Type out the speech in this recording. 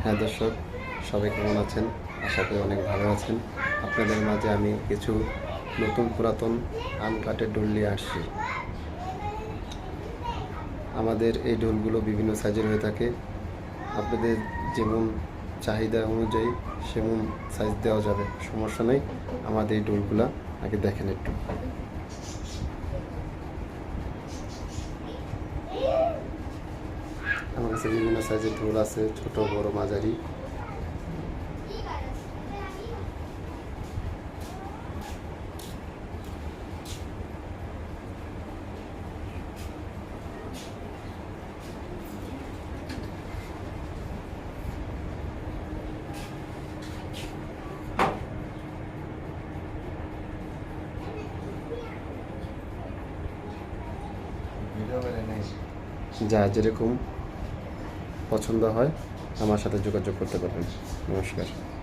হ্যাঁ দর্শক, সবাই কেমন আছেন? আশা করি অনেক ভালো আছেন। আপনাদের মাঝে আমি কিছু নতুন পুরাতন আনকাটের ডোল নিয়ে আসছি। আমাদের এই ডোলগুলো বিভিন্ন সাইজের হয়ে থাকে। আপনাদের যেমন চাহিদা অনুযায়ী সেমন সাইজ দেওয়া যাবে, সমস্যা নেই। আমাদের এই ডোলগুলো আগে দেখেন একটু। আমার কাছে বিভিন্ন সাইজের ডোল আছে, ছোট বড় মাঝারি। যা যেরকম পছন্দ হয় আমার সাথে যোগাযোগ করতে পারবেন। নমস্কার।